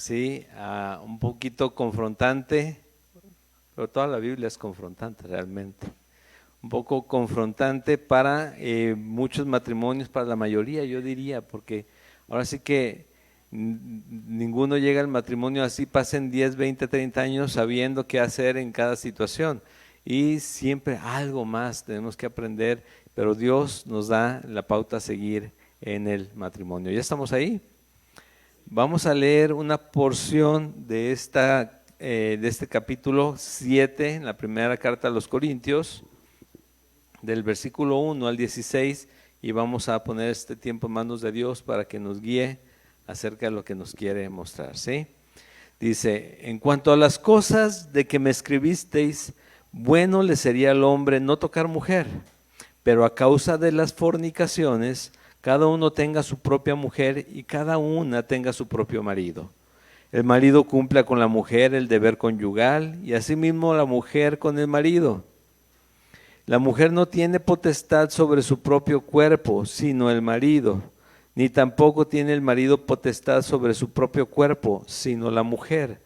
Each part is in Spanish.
sí, un poquito confrontante, pero toda la Biblia es confrontante realmente. Un poco confrontante para muchos matrimonios, para la mayoría yo diría, porque ahora sí que ninguno llega al matrimonio así, pasen 10, 20, 30 años sabiendo qué hacer en cada situación. Y siempre algo más tenemos que aprender, pero Dios nos da la pauta a seguir en el matrimonio. ¿Ya estamos ahí? Vamos a leer una porción de este capítulo 7, en la primera carta a los Corintios, del versículo 1 al 16, y vamos a poner este tiempo en manos de Dios para que nos guíe acerca de lo que nos quiere mostrar, ¿sí? Dice: en cuanto a las cosas de que me escribisteis, bueno le sería al hombre no tocar mujer, pero a causa de las fornicaciones, cada uno tenga su propia mujer y cada una tenga su propio marido. El marido cumpla con la mujer el deber conyugal y asimismo la mujer con el marido. La mujer no tiene potestad sobre su propio cuerpo, sino el marido, ni tampoco tiene el marido potestad sobre su propio cuerpo, sino la mujer.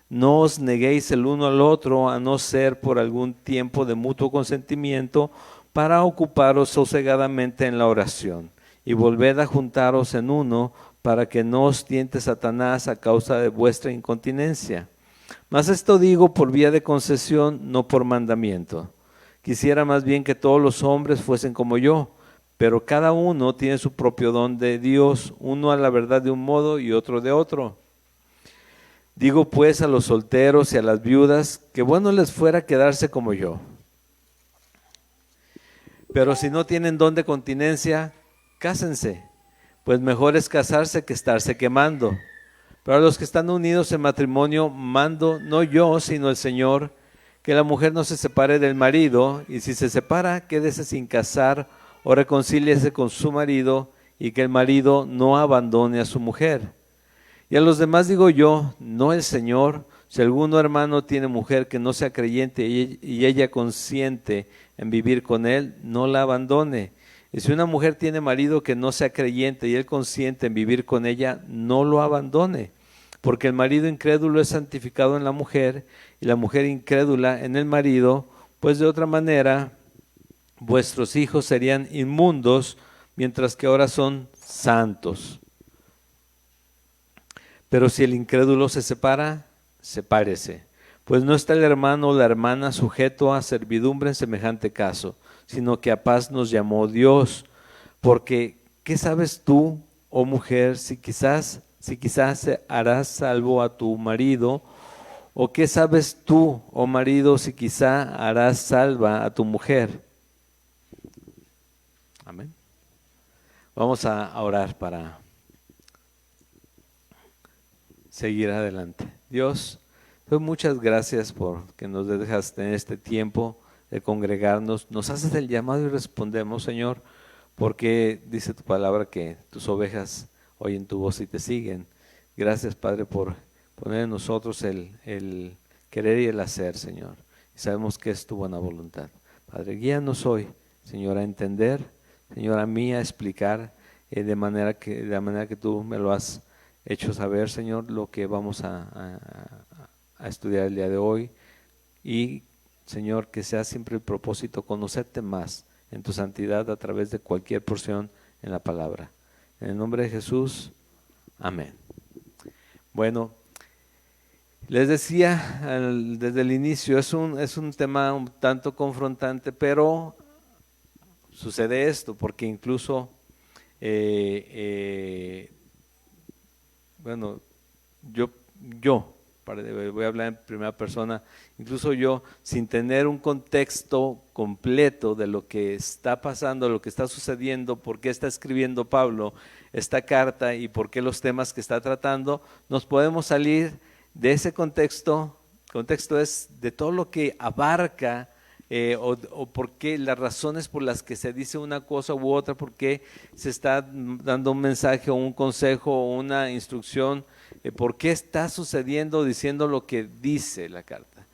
No os neguéis el uno al otro, a no ser por algún tiempo de mutuo consentimiento, para ocuparos sosegadamente en la oración, y volved a juntaros en uno, para que no os tiente Satanás a causa de vuestra incontinencia. Mas esto digo por vía de concesión, no por mandamiento. Quisiera más bien que todos los hombres fuesen como yo, pero cada uno tiene su propio don de Dios, uno a la verdad de un modo y otro de otro. Digo pues a los solteros y a las viudas, que bueno les fuera quedarse como yo. Pero si no tienen don de continencia, cásense, pues mejor es casarse que estarse quemando. Pero a los que están unidos en matrimonio, mando no yo, sino el Señor, que la mujer no se separe del marido, y si se separa, quédese sin casar o reconcíliese con su marido, y que el marido no abandone a su mujer. Y a los demás digo yo, no el Señor: si alguno hermano tiene mujer que no sea creyente y ella consiente en vivir con él, no la abandone. Y si una mujer tiene marido que no sea creyente y él consiente en vivir con ella, no lo abandone. Porque el marido incrédulo es santificado en la mujer y la mujer incrédula en el marido, pues de otra manera vuestros hijos serían inmundos, mientras que ahora son santos. Pero si el incrédulo se separa, sepárese, pues no está el hermano o la hermana sujeto a servidumbre en semejante caso, sino que a paz nos llamó Dios. Porque ¿qué sabes tú, oh mujer, si quizás harás salvo a tu marido? ¿O qué sabes tú, oh marido, si quizá harás salva a tu mujer? Amén. Vamos a orar para seguir adelante. Dios, pues muchas gracias por que nos dejas tener este tiempo de congregarnos. Nos haces el llamado y respondemos, Señor, porque dice tu palabra que tus ovejas oyen tu voz y te siguen. Gracias, Padre, por poner en nosotros el querer y el hacer, Señor. Y sabemos que es tu buena voluntad. Padre, guíanos hoy, Señor, a entender, Señor, a mí a explicar de la manera que tú me lo has hecho saber, Señor, lo que vamos a estudiar el día de hoy. Y, Señor, que sea siempre el propósito conocerte más en tu santidad a través de cualquier porción en la palabra. En el nombre de Jesús, amén. Bueno, les decía desde el inicio, es un tema un tanto confrontante, pero sucede esto, porque incluso, bueno, yo, voy a hablar en primera persona, incluso yo, sin tener un contexto completo de lo que está pasando, lo que está sucediendo, por qué está escribiendo Pablo esta carta y por qué los temas que está tratando, nos podemos salir de ese contexto. Contexto es de todo lo que abarca o por qué las razones por las que se dice una cosa u otra, por qué se está dando un mensaje o un consejo o una instrucción, por qué está sucediendo, diciendo lo que dice la carta.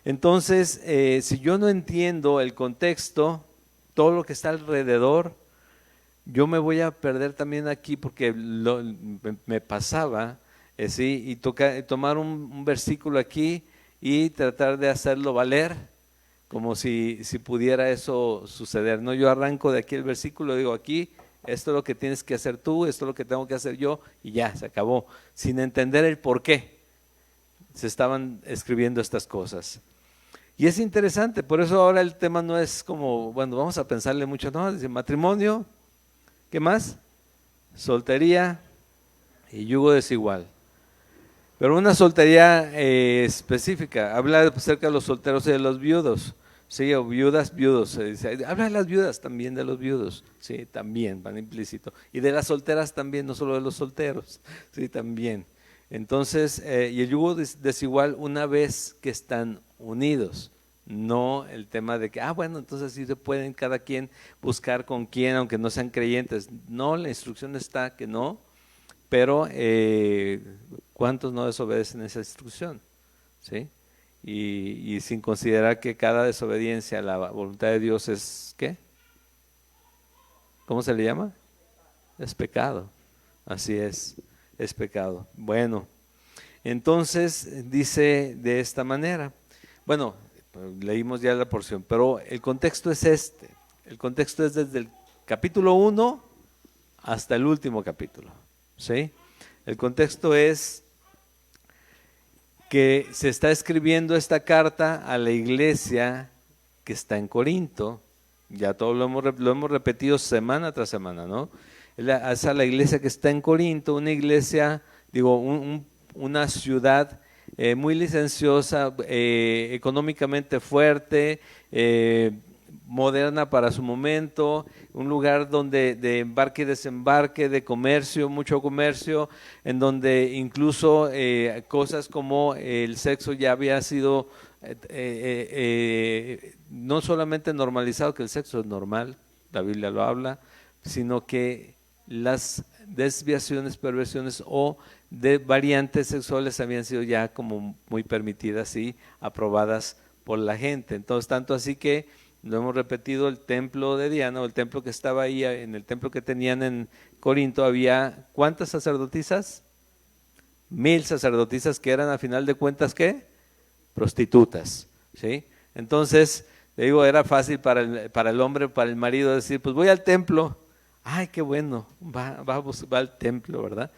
Entonces, si yo no entiendo el contexto, todo lo que está alrededor, yo me voy a perder también aquí, porque me pasaba Sí, y tomar un versículo aquí y tratar de hacerlo valer, como si pudiera eso suceder. No, yo arranco de aquí el versículo, digo aquí, esto es lo que tienes que hacer tú, esto es lo que tengo que hacer yo, y ya, se acabó, sin entender el por qué se estaban escribiendo estas cosas. Y es interesante, por eso ahora el tema no es como, bueno, vamos a pensarle mucho, no, dice matrimonio, ¿qué más? Soltería y yugo desigual. Pero una soltería específica, habla acerca de los solteros y de los viudos, sí, o viudas, viudos, habla de las viudas también, de los viudos, sí, también, van implícito, y de las solteras también, no solo de los solteros, sí, también. Entonces, y el yugo desigual una vez que están unidos, no el tema de que, bueno, entonces sí se pueden cada quien buscar con quién, aunque no sean creyentes, no, la instrucción está que no, pero ¿cuántos no desobedecen esa instrucción? ¿Sí? Y sin considerar que cada desobediencia a la voluntad de Dios es, ¿qué? ¿Cómo se le llama? Es pecado. Así es pecado. Bueno, entonces dice de esta manera. Bueno, leímos ya la porción, pero el contexto es este. El contexto es desde el capítulo 1 hasta el último capítulo. ¿Sí? El contexto es que se está escribiendo esta carta a la iglesia que está en Corinto. Ya todo lo hemos repetido semana tras semana, ¿no? Es a la iglesia que está en Corinto, una iglesia, digo, una ciudad muy licenciosa, económicamente fuerte, moderna para su momento, un lugar donde de embarque y desembarque, de comercio, mucho comercio, en donde incluso cosas como el sexo ya había sido no solamente normalizado, que el sexo es normal, la Biblia lo habla, sino que las desviaciones, perversiones o de variantes sexuales habían sido ya como muy permitidas y aprobadas por la gente. Entonces, tanto así que lo hemos repetido, el templo de Diana, o el templo que estaba ahí, en el templo que tenían en Corinto, había ¿cuántas sacerdotisas? 1000 sacerdotisas que eran a final de cuentas, ¿qué? Prostitutas, ¿sí? Entonces, le digo, era fácil para el hombre, para el marido decir, pues voy al templo. Ay, qué bueno, va al templo, ¿verdad?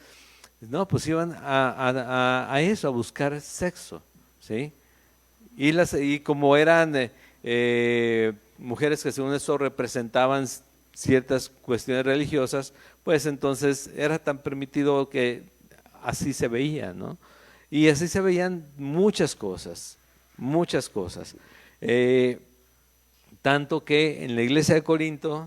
No, pues iban a eso, a buscar sexo, ¿sí? Y como eran mujeres que según eso representaban ciertas cuestiones religiosas, pues entonces era tan permitido que así se veía, ¿no? Y así se veían muchas cosas, muchas cosas. Tanto que en la iglesia de Corinto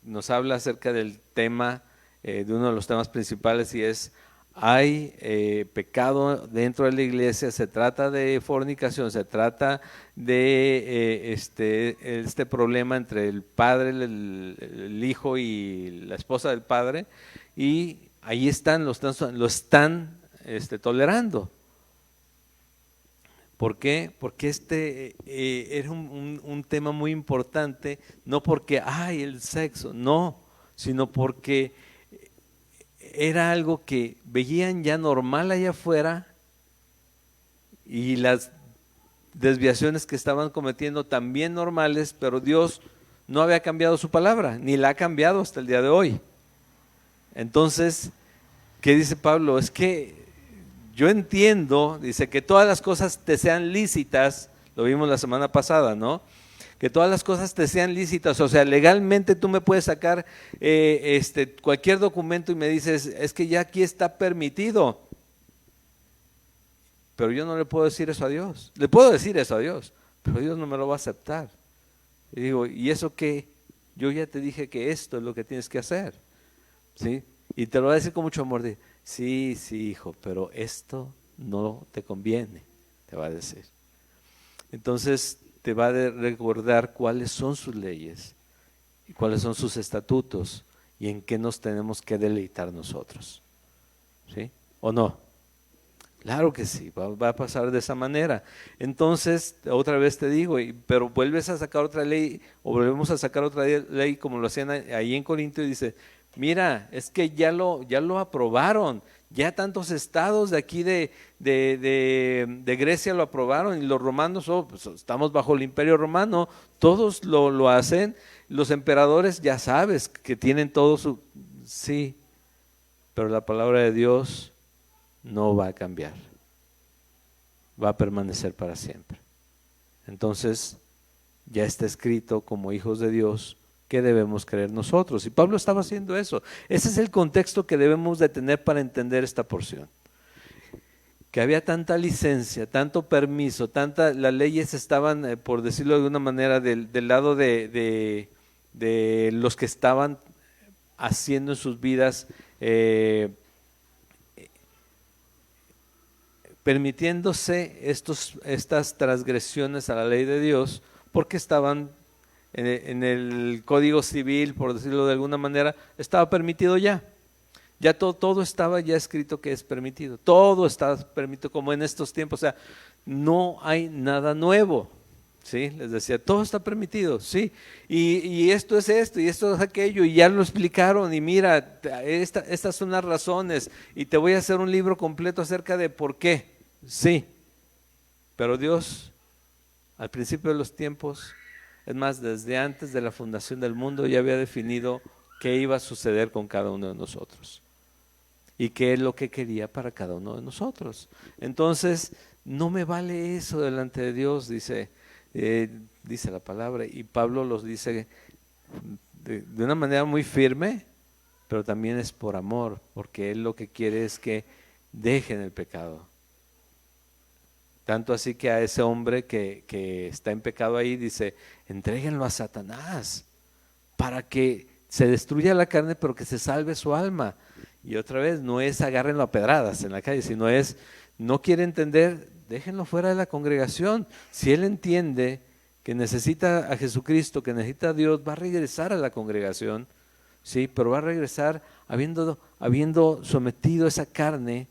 nos habla acerca del tema, de uno de los temas principales, y es, hay pecado dentro de la iglesia, se trata de fornicación, se trata de este problema entre el padre, el hijo y la esposa del padre, y ahí lo están tolerando. ¿Por qué? Porque era un tema muy importante, no porque, el sexo, no, sino porque era algo que veían ya normal allá afuera y las desviaciones que estaban cometiendo también normales, pero Dios no había cambiado su palabra, ni la ha cambiado hasta el día de hoy. Entonces, ¿qué dice Pablo? Es que yo entiendo, dice, que todas las cosas te sean lícitas, lo vimos la semana pasada, ¿no? Que todas las cosas te sean lícitas, o sea, legalmente tú me puedes sacar cualquier documento y me dices, es que ya aquí está permitido, pero yo no le puedo decir eso a Dios. Le puedo decir eso a Dios, pero Dios no me lo va a aceptar. Y digo, ¿y eso qué? Yo ya te dije que esto es lo que tienes que hacer, ¿sí? Y te lo va a decir con mucho amor, sí, hijo, pero esto no te conviene, te va a decir. Entonces te va a recordar cuáles son sus leyes y cuáles son sus estatutos y en qué nos tenemos que deleitar nosotros, ¿sí? ¿O no? Claro que sí, va a pasar de esa manera. Entonces, otra vez te digo, pero vuelves a sacar otra ley, o volvemos a sacar otra ley como lo hacían ahí en Corinto, y dice, mira, es que ya lo aprobaron, Ya tantos estados de aquí de Grecia lo aprobaron, y los romanos, pues estamos bajo el imperio romano, todos lo hacen. Los emperadores, ya sabes, que tienen todo su... Sí, pero la palabra de Dios no va a cambiar, va a permanecer para siempre. Entonces, ya está escrito como hijos de Dios que debemos creer nosotros. Y Pablo estaba haciendo eso. Ese es el contexto que debemos de tener para entender esta porción. Que había tanta licencia, tanto permiso, las leyes estaban, por decirlo de alguna manera, del lado de los que estaban haciendo en sus vidas, permitiéndose estas transgresiones a la ley de Dios, porque estaban en el Código Civil, por decirlo de alguna manera, estaba permitido ya. Ya todo estaba ya escrito que es permitido. Todo está permitido como en estos tiempos. O sea, no hay nada nuevo. ¿Sí? Les decía, todo está permitido, sí, y esto es esto, y esto es aquello, y ya lo explicaron, y mira, estas son las razones, y te voy a hacer un libro completo acerca de por qué, sí, pero Dios, al principio de los tiempos, es más, desde antes de la fundación del mundo, ya había definido qué iba a suceder con cada uno de nosotros, y qué es lo que quería para cada uno de nosotros. Entonces, no me vale eso delante de Dios, dice la palabra, y Pablo los dice de una manera muy firme, pero también es por amor, porque él lo que quiere es que dejen el pecado. Tanto así que a ese hombre que está en pecado ahí dice, entréguenlo a Satanás para que se destruya la carne, pero que se salve su alma. Y otra vez, no es agárrenlo a pedradas en la calle, sino es, no quiere entender, déjenlo fuera de la congregación. Si él entiende que necesita a Jesucristo, que necesita a Dios, va a regresar a la congregación, sí, pero va a regresar habiendo sometido esa carne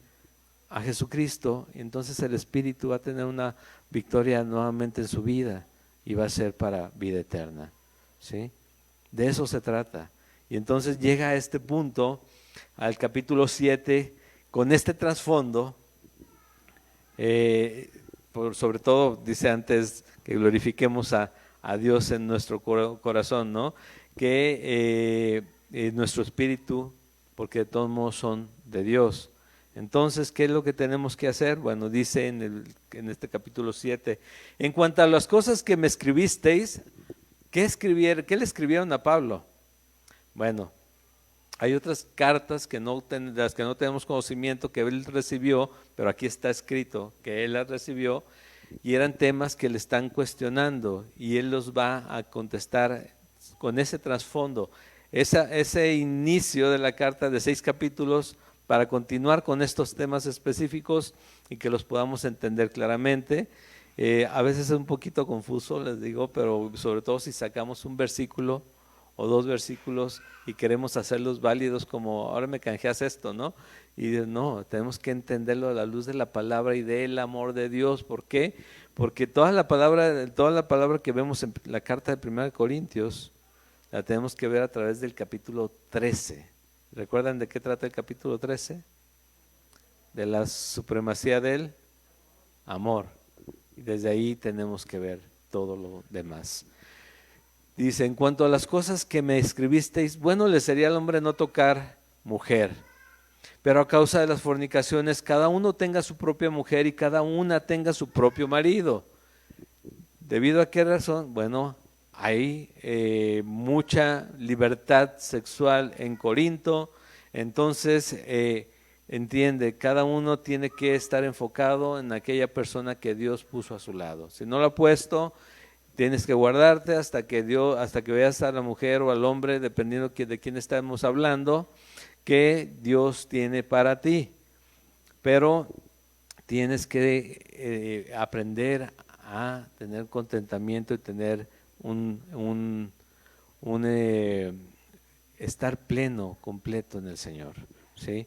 a Jesucristo, y entonces el Espíritu va a tener una victoria nuevamente en su vida y va a ser para vida eterna, ¿sí? De eso se trata. Y entonces llega a este punto, al capítulo 7, con este trasfondo, sobre todo dice antes que glorifiquemos a Dios en nuestro corazón, ¿no? Que nuestro espíritu, porque de todos modos son de Dios. Entonces, ¿qué es lo que tenemos que hacer? Bueno, dice en este capítulo 7, en cuanto a las cosas que me escribisteis, ¿qué le escribieron a Pablo? Bueno, hay otras cartas de las que no tenemos conocimiento que él recibió, pero aquí está escrito que él las recibió, y eran temas que le están cuestionando, y él los va a contestar con ese trasfondo, ese inicio de la carta de 6 capítulos, para continuar con estos temas específicos y que los podamos entender claramente. A veces es un poquito confuso, les digo, pero sobre todo si sacamos un versículo o 2 versículos y queremos hacerlos válidos, como ahora me canjeas esto, ¿no? Y no, tenemos que entenderlo a la luz de la palabra y del amor de Dios. ¿Por qué? Porque toda la palabra que vemos en la carta de 1 Corintios, la tenemos que ver a través del capítulo 13. ¿Recuerdan de qué trata el capítulo 13? De la supremacía del amor. Y desde ahí tenemos que ver todo lo demás. Dice, en cuanto a las cosas que me escribisteis, bueno le sería al hombre no tocar mujer, pero a causa de las fornicaciones, cada uno tenga su propia mujer y cada una tenga su propio marido. ¿Debido a qué razón? Bueno, hay mucha libertad sexual en Corinto, entonces entiende, cada uno tiene que estar enfocado en aquella persona que Dios puso a su lado. Si no lo ha puesto, tienes que guardarte hasta que veas a la mujer o al hombre, dependiendo de quién estamos hablando, que Dios tiene para ti. Pero tienes que aprender a tener contentamiento y tener estar pleno, completo en el Señor, ¿sí?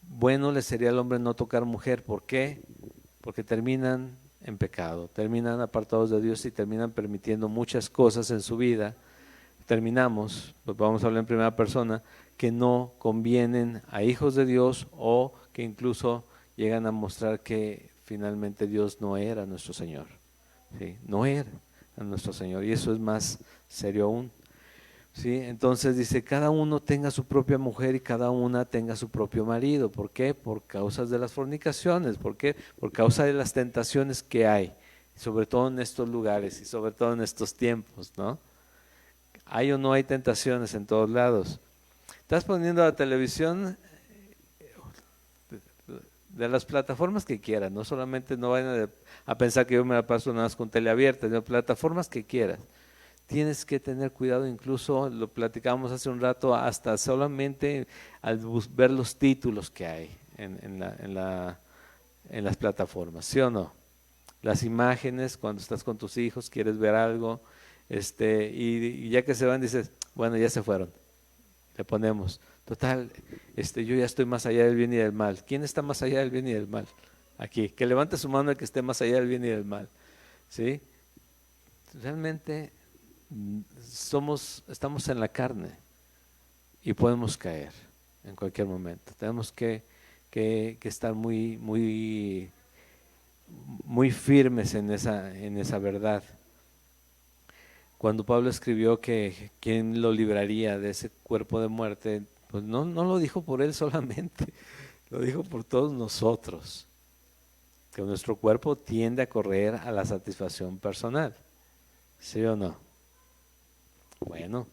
Bueno le sería al hombre no tocar mujer. ¿Por qué? Porque terminan en pecado, terminan apartados de Dios y terminan permitiendo muchas cosas en su vida. Pues vamos a hablar en primera persona, que no convienen a hijos de Dios o que incluso llegan a mostrar que finalmente Dios no era nuestro Señor, ¿sí? No era nuestro Señor, y eso es más serio aún, ¿sí? Entonces dice, cada uno tenga su propia mujer y cada una tenga su propio marido. ¿Por qué? Por causas de las fornicaciones. ¿Por qué? Por causa de las tentaciones que hay, sobre todo en estos lugares y sobre todo en estos tiempos, ¿no? Hay o no hay tentaciones en todos lados. Estás poniendo la televisión de las plataformas que quieras, no solamente, no vayan a pensar que yo me la paso nada más con teleabierta, de plataformas que quieras. Tienes que tener cuidado, incluso lo platicábamos hace un rato, hasta solamente al ver los títulos que hay en las plataformas, ¿sí o no? Las imágenes, cuando estás con tus hijos, quieres ver algo, y ya que se van dices, bueno, ya se fueron, le ponemos, total, yo ya estoy más allá del bien y del mal. ¿Quién está más allá del bien y del mal? Aquí, que levante su mano el que esté más allá del bien y del mal, ¿sí? Realmente estamos en la carne y podemos caer en cualquier momento. Tenemos que estar muy, muy, muy firmes en esa verdad. Cuando Pablo escribió que quién lo libraría de ese cuerpo de muerte, pues no lo dijo por él solamente, lo dijo por todos nosotros, que nuestro cuerpo tiende a correr a la satisfacción personal, ¿sí o no? Bueno,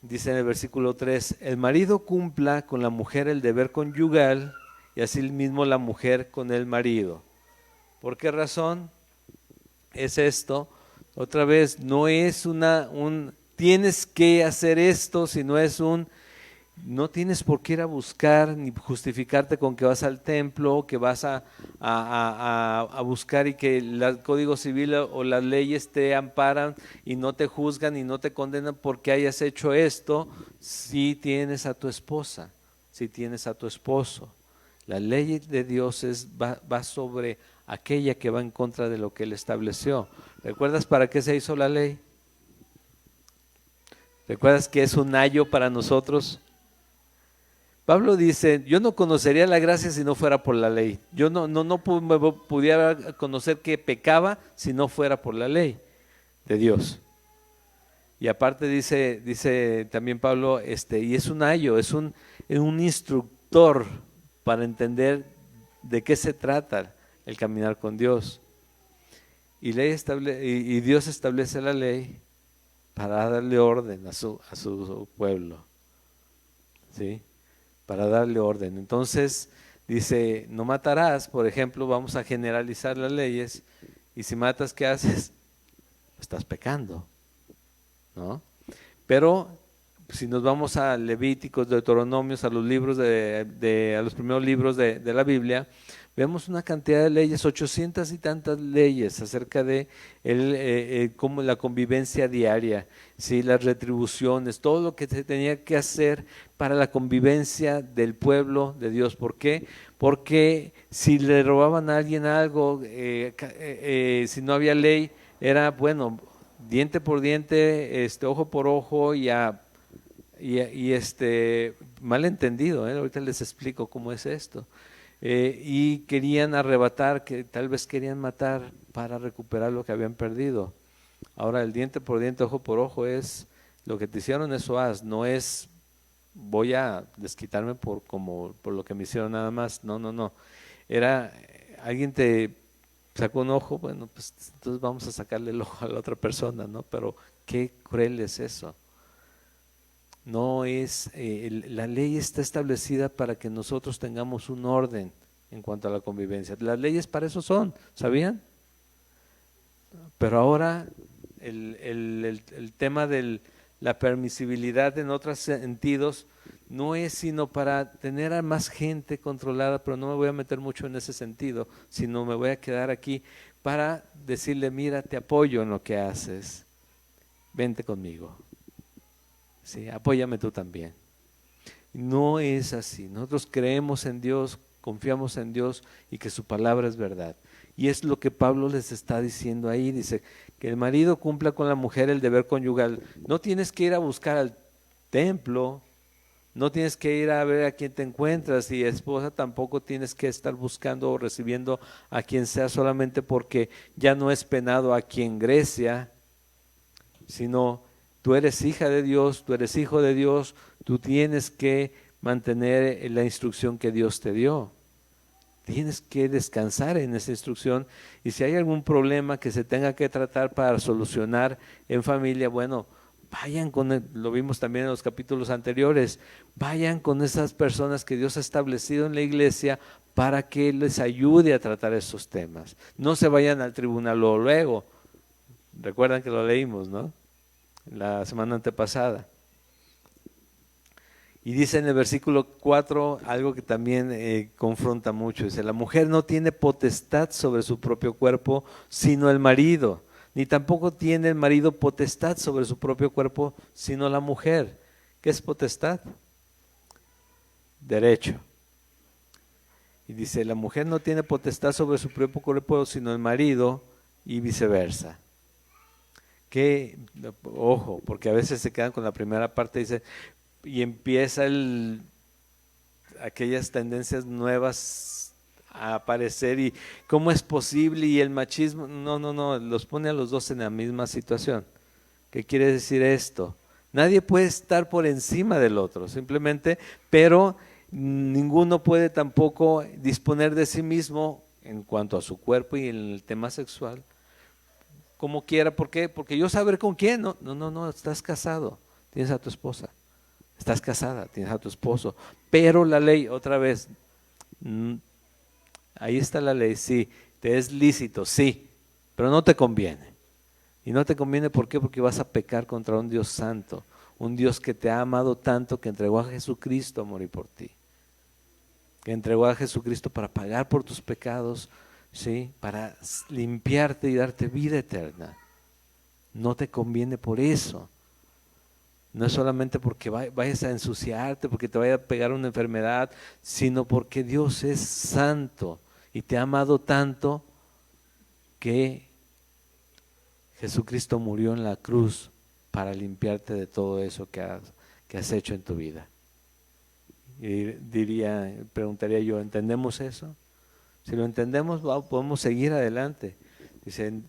dice en el versículo 3, el marido cumpla con la mujer el deber conyugal y así mismo la mujer con el marido. ¿Por qué razón es esto? Otra vez, no es tienes que hacer esto, sino es no tienes por qué ir a buscar ni justificarte con que vas al templo, que vas a buscar y que el Código Civil o las leyes te amparan y no te juzgan y no te condenan porque hayas hecho esto. Si tienes a tu esposa, si tienes a tu esposo, la ley de Dios va sobre aquella que va en contra de lo que Él estableció. ¿Recuerdas para qué se hizo la ley? ¿Recuerdas que es un ayo para nosotros? Pablo dice, yo no conocería la gracia si no fuera por la ley. Yo no pudiera conocer que pecaba si no fuera por la ley de Dios. Y aparte dice también Pablo, y es un ayo, es un instructor para entender de qué se trata el caminar con Dios. Y Dios establece la ley para darle orden a su pueblo, ¿sí? Para darle orden. Entonces dice, no matarás, por ejemplo, vamos a generalizar las leyes, y si matas, ¿qué haces? Estás pecando, ¿no? Pero si nos vamos a Levíticos, Deuteronomios, a los libros a los primeros libros de la Biblia, vemos una cantidad de leyes, 800 y tantas leyes acerca de cómo la convivencia diaria, ¿sí? Las retribuciones, todo lo que se tenía que hacer para la convivencia del pueblo de Dios. ¿Por qué? Porque si le robaban a alguien algo, si no había ley, era bueno, diente por diente, ojo por ojo y mal entendido, ahorita les explico cómo es esto. Y querían arrebatar, que tal vez querían matar para recuperar lo que habían perdido. Ahora el diente por diente, ojo por ojo es lo que te hicieron, eso haz, no es voy a desquitarme por lo que me hicieron nada más. No. Era alguien te sacó un ojo, bueno, pues entonces vamos a sacarle el ojo a la otra persona, ¿no? Pero qué cruel es eso. No es, la ley está establecida para que nosotros tengamos un orden en cuanto a la convivencia. Las leyes para eso son, ¿sabían? Pero ahora el tema de la permisibilidad en otros sentidos no es sino para tener a más gente controlada, pero no me voy a meter mucho en ese sentido, sino me voy a quedar aquí para decirle, mira, te apoyo en lo que haces, vente conmigo. Sí, apóyame tú también. No es así. Nosotros creemos en Dios, confiamos en Dios y que su palabra es verdad. Y es lo que Pablo les está diciendo ahí. Dice que el marido cumpla con la mujer el deber conyugal. No tienes que ir a buscar al templo, No tienes que ir a ver a quién te encuentras, y esposa tampoco tienes que estar buscando o recibiendo a quien sea solamente porque ya no es penado aquí en Grecia, sino tú eres hija de Dios, tú eres hijo de Dios, tú tienes que mantener la instrucción que Dios te dio. Tienes que descansar en esa instrucción, y si hay algún problema que se tenga que tratar para solucionar en familia, bueno, vayan lo vimos también en los capítulos anteriores, vayan con esas personas que Dios ha establecido en la iglesia para que les ayude a tratar esos temas. No se vayan al tribunal luego. Recuerdan que lo leímos, ¿no? La semana antepasada. Y dice en el versículo 4 algo que también confronta mucho. Dice, la mujer no tiene potestad sobre su propio cuerpo, sino el marido. Ni tampoco tiene el marido potestad sobre su propio cuerpo, sino la mujer. ¿Qué es potestad? Derecho. Y dice, la mujer no tiene potestad sobre su propio cuerpo, sino el marido, y viceversa. Que, ojo, porque a veces se quedan con la primera parte, dice, y empieza aquellas tendencias nuevas a aparecer, y cómo es posible, y el machismo, no, los pone a los dos en la misma situación. ¿Qué quiere decir esto? Nadie puede estar por encima del otro, simplemente, pero ninguno puede tampoco disponer de sí mismo en cuanto a su cuerpo y en el tema sexual como quiera. ¿Por qué? Porque yo saber con quién. No, estás casado, tienes a tu esposa. Estás casada, tienes a tu esposo, pero la ley, otra vez, ahí está la ley, sí, te es lícito, sí, pero no te conviene. Y no te conviene, ¿por qué? Porque vas a pecar contra un Dios santo, un Dios que te ha amado tanto, que entregó a Jesucristo a morir por ti, que entregó a Jesucristo para pagar por tus pecados, ¿sí? Para limpiarte y darte vida eterna. No te conviene por eso. No es solamente porque vayas a ensuciarte, porque te vaya a pegar una enfermedad, sino porque Dios es santo y te ha amado tanto que Jesucristo murió en la cruz para limpiarte de todo eso que has hecho en tu vida. Y preguntaría yo, ¿entendemos eso? Si lo entendemos, podemos seguir adelante. Dicen,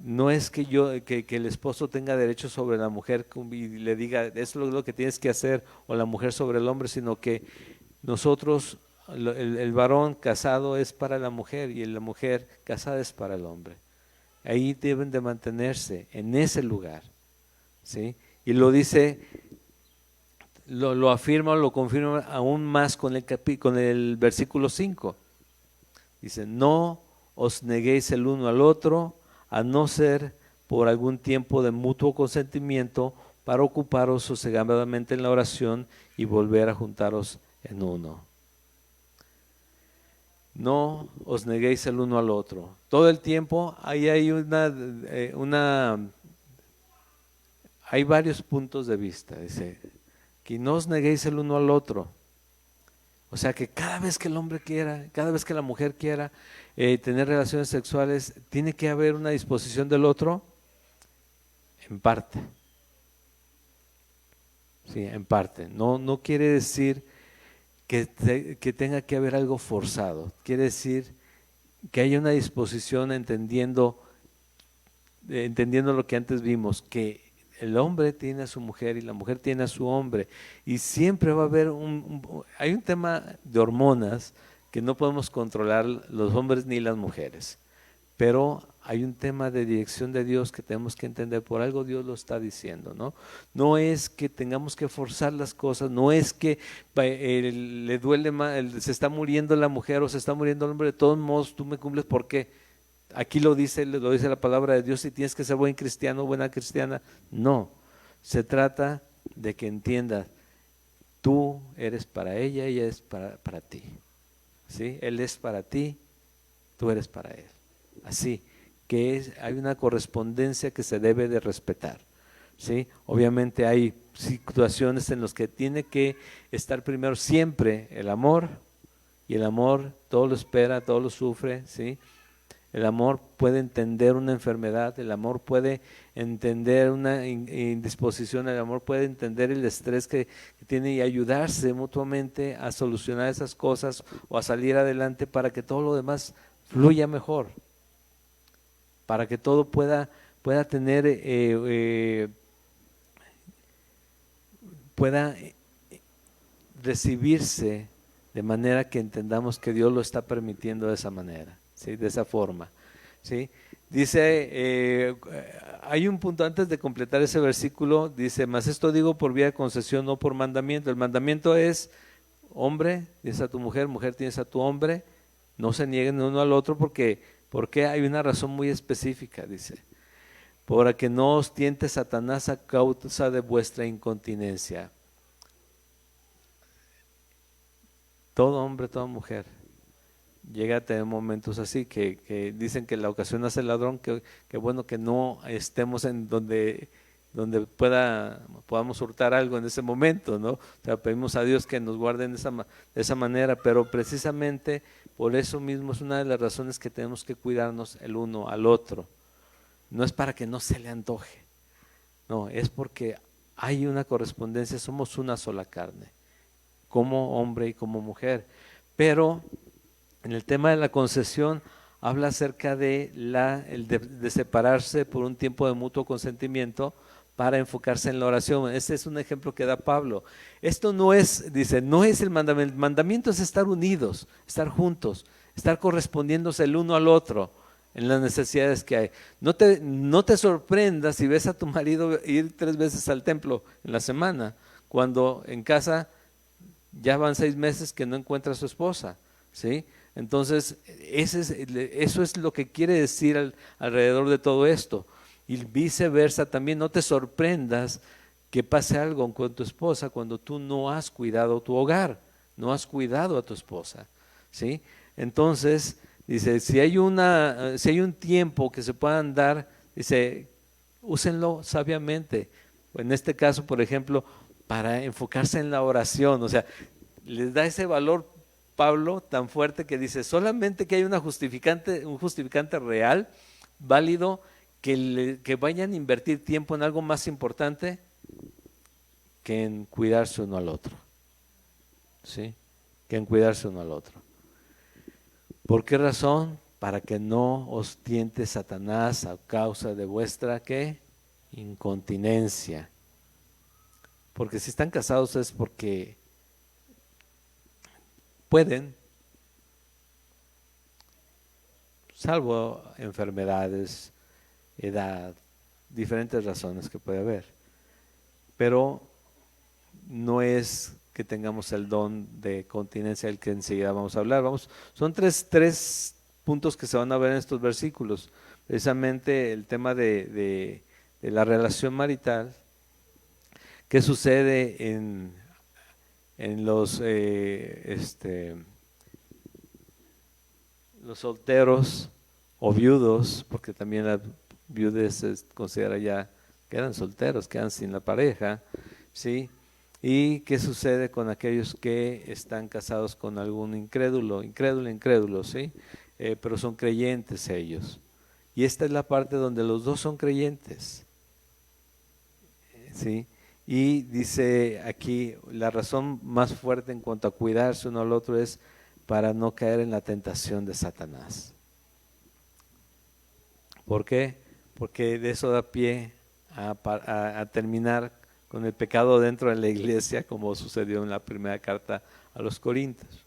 no es que que el esposo tenga derecho sobre la mujer y le diga, eso es lo que tienes que hacer, o la mujer sobre el hombre, sino que nosotros, el varón casado es para la mujer y la mujer casada es para el hombre. Ahí deben de mantenerse, en ese lugar, ¿sí? Y lo dice, lo afirma, lo confirma aún más con el versículo 5. Dice, no os neguéis el uno al otro, a no ser por algún tiempo de mutuo consentimiento, para ocuparos sosegadamente en la oración y volver a juntaros en uno. No os neguéis el uno al otro. Todo el tiempo ahí hay hay varios puntos de vista. Dice, que no os neguéis el uno al otro. O sea que cada vez que el hombre quiera, cada vez que la mujer quiera tener relaciones sexuales, tiene que haber una disposición del otro en parte. Sí, en parte. No quiere decir que tenga que haber algo forzado. Quiere decir que haya una disposición entendiendo lo que antes vimos, que el hombre tiene a su mujer y la mujer tiene a su hombre, y siempre va a haber hay un tema de hormonas que no podemos controlar los hombres ni las mujeres, pero hay un tema de dirección de Dios que tenemos que entender. Por algo Dios lo está diciendo, ¿no? No es que tengamos que forzar las cosas, no es que le duele más, se está muriendo la mujer o se está muriendo el hombre, de todos modos tú me cumples porque aquí lo dice la palabra de Dios, y tienes que ser buen cristiano, buena cristiana. No, se trata de que entiendas, tú eres para ella es para ti, ¿sí? Él es para ti, tú eres para él. Así que hay una correspondencia que se debe de respetar, ¿sí? Obviamente hay situaciones en las que tiene que estar primero siempre el amor, y el amor todo lo espera, todo lo sufre, ¿sí? El amor puede entender una enfermedad, el amor puede entender una indisposición, el amor puede entender el estrés que tiene y ayudarse mutuamente a solucionar esas cosas o a salir adelante para que todo lo demás fluya mejor, para que todo pueda tener, pueda recibirse de manera que entendamos que Dios lo está permitiendo de esa manera, ¿sí? De esa forma, ¿sí? Dice, hay un punto antes de completar ese versículo, dice, mas esto digo por vía de concesión, no por mandamiento. El mandamiento es, hombre, tienes a tu mujer, mujer, tienes a tu hombre, no se nieguen uno al otro porque hay una razón muy específica, dice, para que no os tiente Satanás a causa de vuestra incontinencia. Todo hombre, toda mujer llega a tener momentos así que dicen que la ocasión hace el ladrón, que bueno que no estemos en donde podamos hurtar algo en ese momento, ¿no? O sea, pedimos a Dios que nos guarde de esa manera, pero precisamente por eso mismo es una de las razones que tenemos que cuidarnos el uno al otro. No es para que no se le antoje, no, es porque hay una correspondencia, somos una sola carne, como hombre y como mujer. Pero en el tema de la concesión habla acerca de de separarse por un tiempo de mutuo consentimiento para enfocarse en la oración. Este es un ejemplo que da Pablo. Esto no es, dice, no es el mandamiento. El mandamiento es estar unidos, estar juntos, estar correspondiéndose el uno al otro en las necesidades que hay. No te sorprendas si ves a tu marido ir 3 veces al templo en la semana, cuando en casa ya van 6 meses que no encuentra a su esposa, ¿sí? Entonces, eso es lo que quiere decir alrededor de todo esto. Y viceversa también, no te sorprendas que pase algo con tu esposa cuando tú no has cuidado tu hogar, no has cuidado a tu esposa, ¿sí? Entonces, dice, si hay un tiempo que se puedan dar, dice, úsenlo sabiamente. En este caso, por ejemplo, para enfocarse en la oración, o sea, les da ese valor Pablo tan fuerte que dice, solamente que hay un justificante real, válido, que vayan a invertir tiempo en algo más importante que en cuidarse uno al otro, ¿sí? Que en cuidarse uno al otro. ¿Por qué razón? Para que no os tiente Satanás a causa de vuestra, ¿qué? Incontinencia. Porque si están casados es porque pueden, salvo enfermedades, edad, diferentes razones que puede haber, pero no es que tengamos el don de continencia del que enseguida vamos a hablar. Son tres puntos que se van a ver en estos versículos, precisamente el tema de la relación marital, qué sucede en los solteros o viudos, porque también la viudez se considera ya, quedan solteros, quedan sin la pareja, ¿sí? Y qué sucede con aquellos que están casados con algún incrédulo, ¿sí? Pero son creyentes ellos. Y esta es la parte donde los dos son creyentes, ¿sí? Y dice aquí, la razón más fuerte en cuanto a cuidarse uno al otro es para no caer en la tentación de Satanás. ¿Por qué? Porque de eso da pie a terminar con el pecado dentro de la iglesia, como sucedió en la primera carta a los Corintios.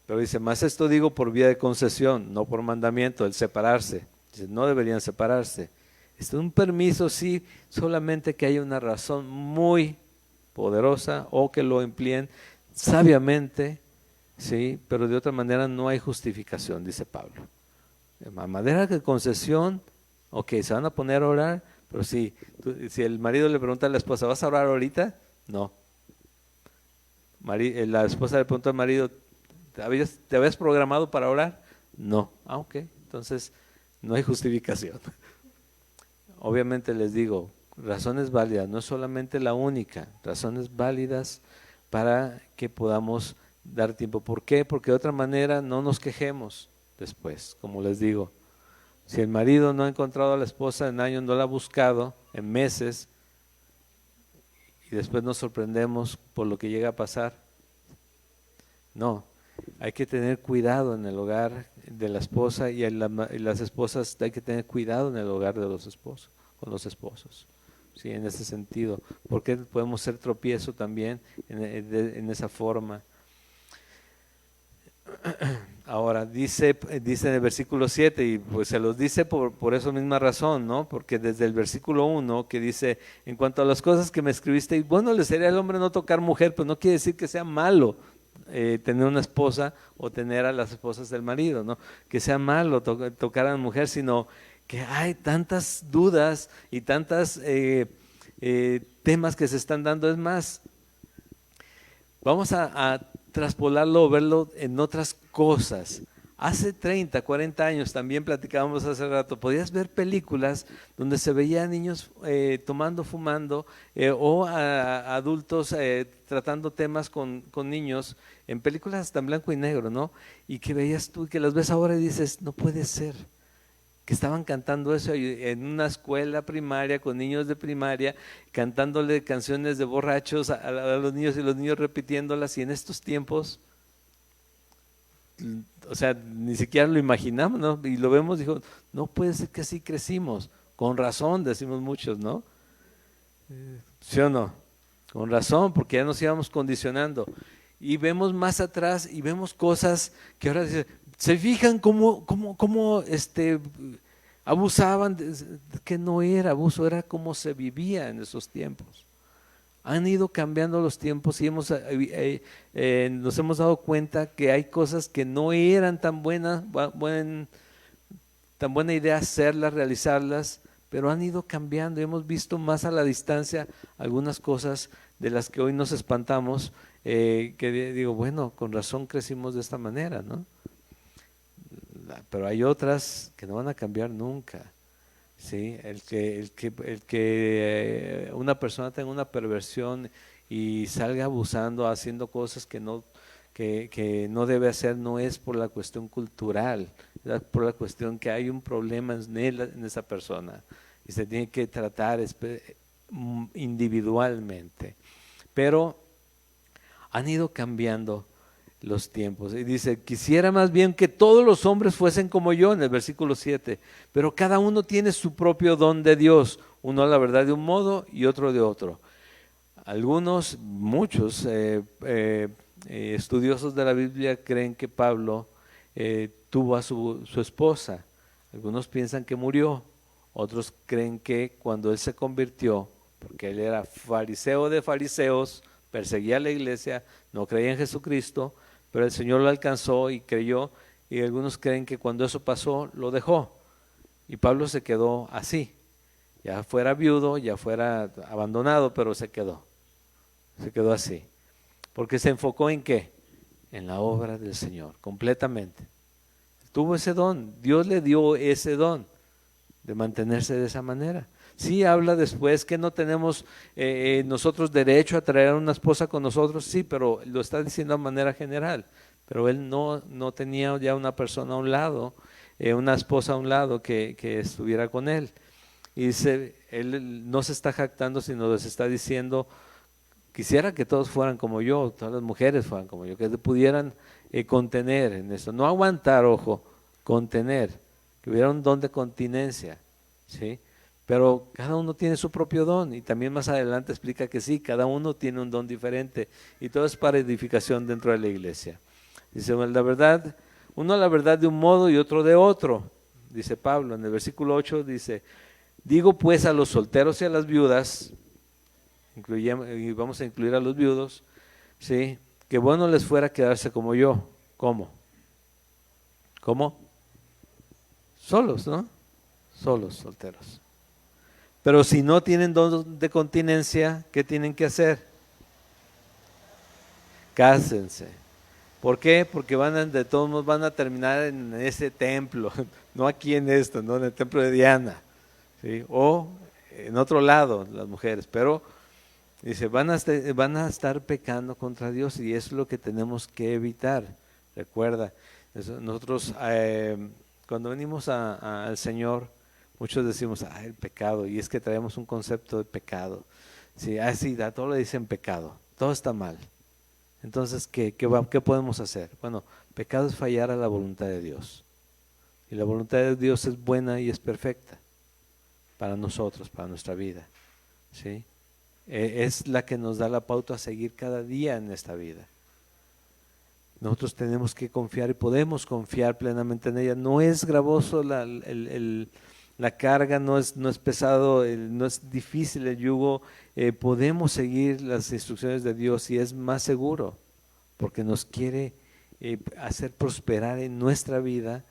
Pero dice, más esto digo por vía de concesión, no por mandamiento, el separarse. Dice, no deberían separarse. Es un permiso, sí, solamente que haya una razón muy poderosa o que lo empleen sabiamente, sí, pero de otra manera no hay justificación, dice Pablo. De manera que concesión, ok, se van a poner a orar, pero si el marido le pregunta a la esposa, ¿vas a orar ahorita? No. La esposa le pregunta al marido, ¿te habías programado para orar? No. Ah, ok, entonces no hay justificación. Obviamente les digo, razones válidas, no es solamente la única, razones válidas para que podamos dar tiempo. ¿Por qué? Porque de otra manera no nos quejemos. después, como les digo. Si el marido no ha encontrado a la esposa en años, no la ha buscado en meses, y después nos sorprendemos por lo que llega a pasar. No, hay que tener cuidado en el hogar de la esposa, y las esposas hay que tener cuidado en el hogar de los esposos, con los esposos. Sí, en ese sentido, porque podemos ser tropiezo también en esa forma. Ahora, dice en el versículo 7, y pues se los dice por esa misma razón, ¿no? Porque desde el versículo 1 que dice, en cuanto a las cosas que me escribiste, bueno, le sería al hombre no tocar mujer, pues no quiere decir que sea malo tener una esposa o tener a las esposas del marido, ¿no? Que sea malo tocar a la mujer, sino que hay tantas dudas y tantas temas que se están dando. Es más, vamos a traspolarlo o verlo en otras cosas. Hace 30, 40 años, también platicábamos hace rato, podías ver películas donde se veían niños tomando, fumando, o adultos tratando temas con niños, en películas hasta en blanco y negro, ¿no? Y que veías tú, que las ves ahora y dices, no puede ser, que estaban cantando eso en una escuela primaria con niños de primaria, cantándole canciones de borrachos a los niños, y los niños repitiéndolas, y en estos tiempos, o sea, ni siquiera lo imaginamos, ¿no? Y lo vemos, dijo, no puede ser que así crecimos. Con razón, decimos muchos, ¿no? ¿Sí o no? Con razón, porque ya nos íbamos condicionando. Y vemos más atrás y vemos cosas que ahora se fijan cómo abusaban, que no era abuso, era como se vivía en esos tiempos. Han ido cambiando los tiempos y nos hemos dado cuenta que hay cosas que no eran tan tan buena idea hacerlas, realizarlas, pero han ido cambiando y hemos visto más a la distancia algunas cosas de las que hoy nos espantamos, que digo, bueno, con razón crecimos de esta manera, ¿no? Pero hay otras que no van a cambiar nunca. Sí, el que una persona tenga una perversión y salga abusando, haciendo cosas que no debe hacer, no es por la cuestión cultural, es por la cuestión que hay un problema en esa persona y se tiene que tratar individualmente. Pero han ido cambiando los tiempos. Y dice, quisiera más bien que todos los hombres fuesen como yo, en el versículo 7, pero cada uno tiene su propio don de Dios, uno a la verdad de un modo y otro de otro. Muchos estudiosos de la Biblia creen que Pablo tuvo a su esposa. Algunos piensan que murió, otros creen que cuando él se convirtió, porque él era fariseo de fariseos, perseguía a la iglesia, no creía en Jesucristo, pero el Señor lo alcanzó y creyó, y algunos creen que cuando eso pasó lo dejó, y Pablo se quedó así, ya fuera viudo, ya fuera abandonado, pero se quedó así, porque se enfocó ¿en qué? En la obra del Señor, completamente. Tuvo ese don, Dios le dio ese don de mantenerse de esa manera. Sí, habla después que no tenemos nosotros derecho a traer a una esposa con nosotros, sí, pero lo está diciendo de manera general. Pero él no tenía ya una persona a un lado, una esposa a un lado que estuviera con él. Y dice, él no se está jactando, sino les está diciendo, quisiera que todos fueran como yo, todas las mujeres fueran como yo, que se pudieran contener en eso, no aguantar, ojo, contener, que hubiera un don de continencia, ¿sí? Pero cada uno tiene su propio don, y también más adelante explica que sí, cada uno tiene un don diferente, y todo es para edificación dentro de la iglesia. Dice, bueno, la verdad, uno la verdad de un modo y otro de otro, dice Pablo. En el versículo 8 dice, digo pues a los solteros y a las viudas, y vamos a incluir a los viudos, ¿sí? Que bueno les fuera quedarse como yo. ¿Cómo? Solos, ¿no? Solos, solteros. Pero si no tienen don de continencia, ¿qué tienen que hacer? Cásense. ¿Por qué? Porque de todos modos van a terminar en ese templo, no aquí en esto, no en el templo de Diana, ¿sí? O en otro lado las mujeres, pero dice, van a estar pecando contra Dios, y eso es lo que tenemos que evitar. Recuerda, Nosotros cuando venimos al Señor, muchos decimos, el pecado, y es que traemos un concepto de pecado. Sí, sí, a todo le dicen pecado, todo está mal. Entonces, ¿qué podemos hacer? Bueno, pecado es fallar a la voluntad de Dios. Y la voluntad de Dios es buena y es perfecta para nosotros, para nuestra vida. ¿Sí? Es la que nos da la pauta a seguir cada día en esta vida. Nosotros tenemos que confiar y podemos confiar plenamente en ella. No es gravoso la carga, no es pesado, no es difícil el yugo. Podemos seguir las instrucciones de Dios y es más seguro porque nos quiere hacer prosperar en nuestra vida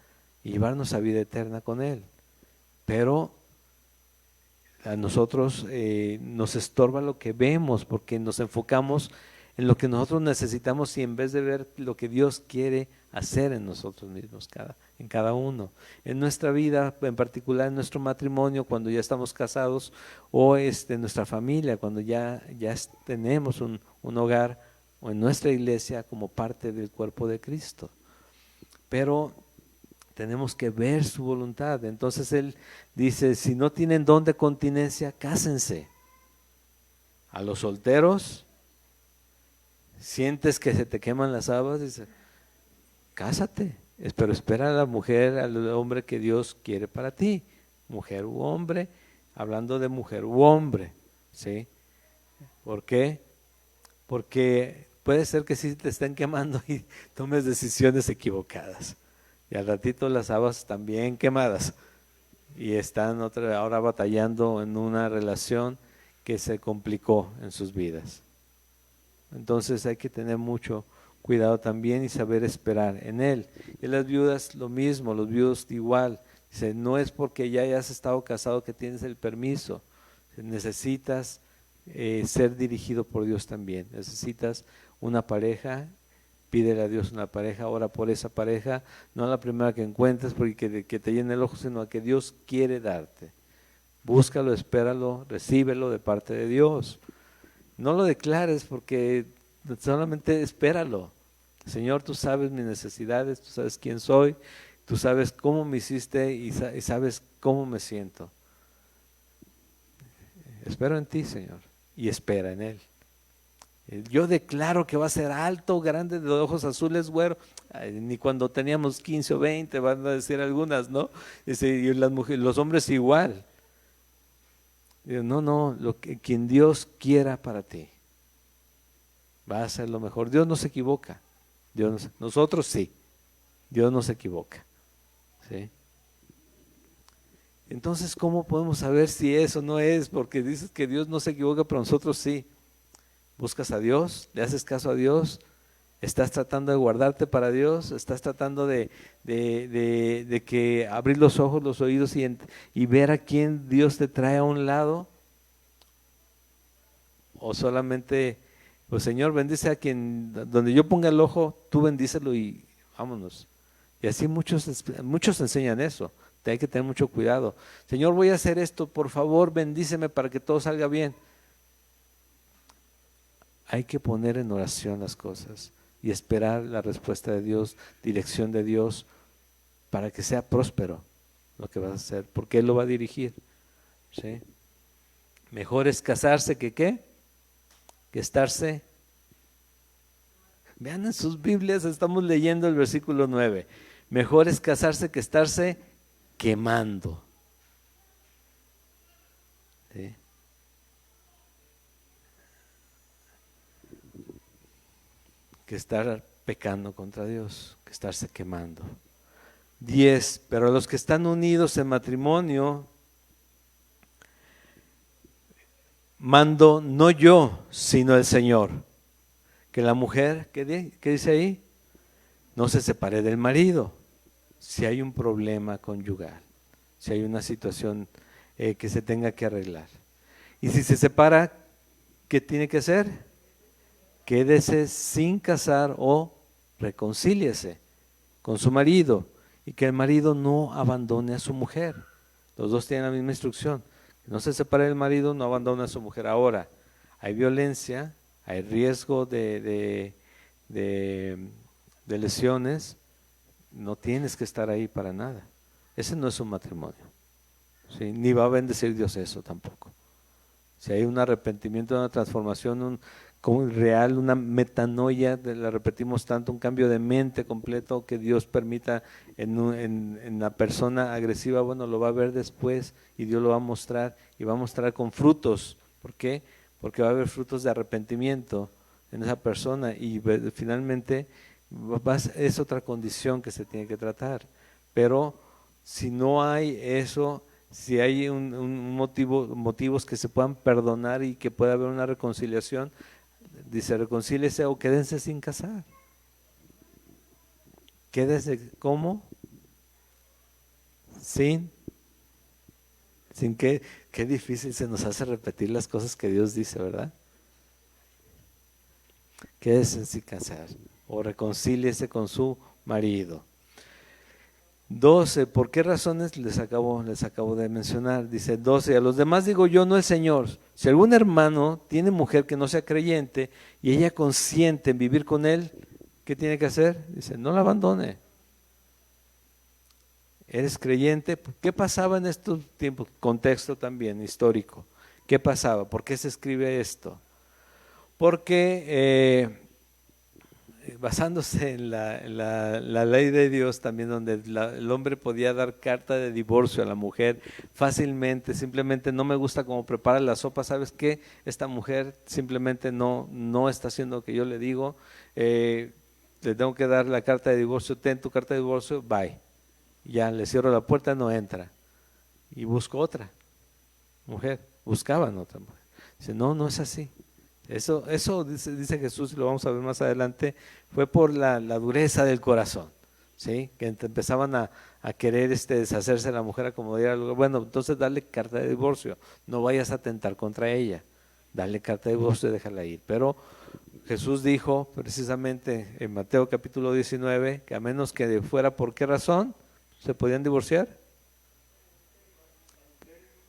y llevarnos a vida eterna con Él. Pero a nosotros nos estorba lo que vemos porque nos enfocamos en lo que nosotros necesitamos y en vez de ver lo que Dios quiere hacer en nosotros mismos, en cada uno. En nuestra vida, en particular en nuestro matrimonio, cuando ya estamos casados, o en nuestra familia, cuando ya tenemos un hogar, o en nuestra iglesia como parte del cuerpo de Cristo. Pero tenemos que ver su voluntad. Entonces Él dice, si no tienen don de continencia, cásense. A los solteros, sientes que se te queman las habas, dice, cásate, pero espera a la mujer, al hombre que Dios quiere para ti, mujer u hombre, hablando de mujer u hombre, ¿sí? ¿Por qué? Porque puede ser que sí te estén quemando y tomes decisiones equivocadas, y al ratito las habas están bien quemadas, y están ahora batallando en una relación que se complicó en sus vidas. Entonces hay que tener mucho cuidado también y saber esperar en Él. Y las viudas lo mismo, los viudos igual. Dice, no es porque ya hayas estado casado que tienes el permiso. Necesitas ser dirigido por Dios también. Necesitas una pareja, pídele a Dios una pareja, ora por esa pareja, no la primera que encuentres porque que te llene el ojo, sino a que Dios quiere darte. Búscalo, espéralo, recíbelo de parte de Dios. No lo declares porque solamente espéralo. Señor, tú sabes mis necesidades, tú sabes quién soy, tú sabes cómo me hiciste y sabes cómo me siento. Espero en ti, Señor, y espera en Él. Yo declaro que va a ser alto, grande, de ojos azules, güero. Ni cuando teníamos 15 o 20, van a decir algunas, ¿no? Y las mujeres, los hombres igual. No, quien Dios quiera para ti va a ser lo mejor. Dios no se equivoca. Nosotros sí. Dios no se equivoca. ¿Sí? Entonces, ¿cómo podemos saber si eso no es? Porque dices que Dios no se equivoca, pero nosotros sí. Buscas a Dios, le haces caso a Dios, estás tratando de guardarte para Dios, estás tratando de que abrir los ojos, los oídos y ver a quién Dios te trae a un lado, o solamente, pues Señor, bendice a quien, donde yo ponga el ojo, tú bendícelo y vámonos. Y así muchos enseñan eso, hay que tener mucho cuidado. Señor, voy a hacer esto, por favor, bendíceme para que todo salga bien. Hay que poner en oración las cosas y esperar la respuesta de Dios, dirección de Dios, para que sea próspero lo que vas a hacer, porque Él lo va a dirigir. ¿Sí? Mejor es casarse que ¿qué? Que estarse. Vean en sus Biblias, estamos leyendo el versículo 9. Mejor es casarse que estarse quemando. ¿Sí? Que estar pecando contra Dios, que estarse quemando. 10. Pero a los que están unidos en matrimonio, mando no yo, sino el Señor. Que la mujer, ¿qué dice ahí? No se separe del marido. Si hay un problema conyugal, si hay una situación que se tenga que arreglar. Y si se separa, ¿qué tiene que hacer? Quédese sin casar o reconcíliese con su marido, y que el marido no abandone a su mujer. Los dos tienen la misma instrucción. No se separe del marido, no abandone a su mujer. Ahora, hay violencia, hay riesgo de lesiones, no tienes que estar ahí para nada. Ese no es un matrimonio, ¿sí? Ni va a bendecir Dios eso tampoco. Si hay un arrepentimiento, una transformación, como real, una metanoia, la repetimos tanto, un cambio de mente completo que Dios permita en la persona agresiva, bueno, lo va a ver después y Dios lo va a mostrar y va a mostrar con frutos. ¿Por qué? Porque va a haber frutos de arrepentimiento en esa persona y finalmente es otra condición que se tiene que tratar. Pero si no hay eso, si hay motivos que se puedan perdonar y que pueda haber una reconciliación, dice reconcíliese o quédense sin casar. Quédense, ¿cómo? Sin qué difícil se nos hace repetir las cosas que Dios dice, ¿verdad? Quédese sin casar o reconcíliese con su marido. 12, ¿por qué razones les acabo de mencionar? Dice 12, a los demás digo yo, no el Señor. Si algún hermano tiene mujer que no sea creyente y ella consiente en vivir con él, ¿qué tiene que hacer? Dice, no la abandone. ¿Eres creyente? ¿Qué pasaba en estos tiempos? Contexto también histórico. ¿Qué pasaba? ¿Por qué se escribe esto? Porque basándose en la ley de Dios también, donde el hombre podía dar carta de divorcio a la mujer fácilmente, simplemente no me gusta cómo prepara la sopa, ¿sabes qué? Esta mujer simplemente no está haciendo lo que yo le digo, le tengo que dar la carta de divorcio, ten tu carta de divorcio, bye. Ya le cierro la puerta, no entra. Y busco otra mujer, buscaban otra mujer. Dice, no es así. Eso dice Jesús, y lo vamos a ver más adelante, fue por la dureza del corazón, ¿sí? Que empezaban a querer deshacerse de la mujer, acomodar. Bueno, entonces dale carta de divorcio, no vayas a atentar contra ella, dale carta de divorcio y déjala ir. Pero Jesús dijo precisamente en Mateo capítulo 19 que a menos que fuera por qué razón se podían divorciar,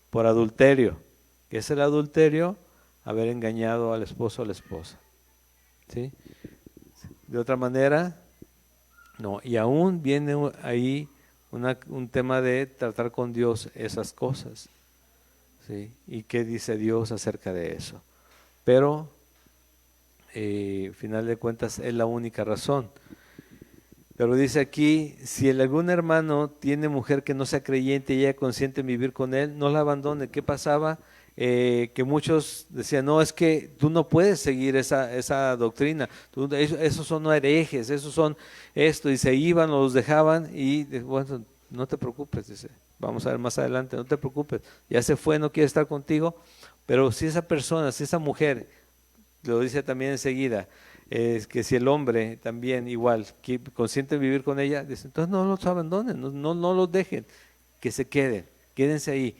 por adulterio. ¿Qué es el adulterio? Haber engañado al esposo o a la esposa, ¿sí? De otra manera, no. Y aún viene ahí un tema de tratar con Dios esas cosas, ¿sí? ¿Y qué dice Dios acerca de eso? Pero, final de cuentas, es la única razón. Pero dice aquí, si algún hermano tiene mujer que no sea creyente y ella consciente en vivir con él, no la abandone. ¿Qué pasaba? Que muchos decían, no, es que tú no puedes seguir esa doctrina, esos son herejes, esos son esto, y se iban o los dejaban y bueno, no te preocupes, dice, vamos a ver más adelante, no te preocupes, ya se fue, no quiere estar contigo, pero si esa persona, si esa mujer, lo dice también enseguida, es que si el hombre también igual, que consiente vivir con ella, dice, entonces no los abandonen, no los dejen, que se queden, quédense ahí.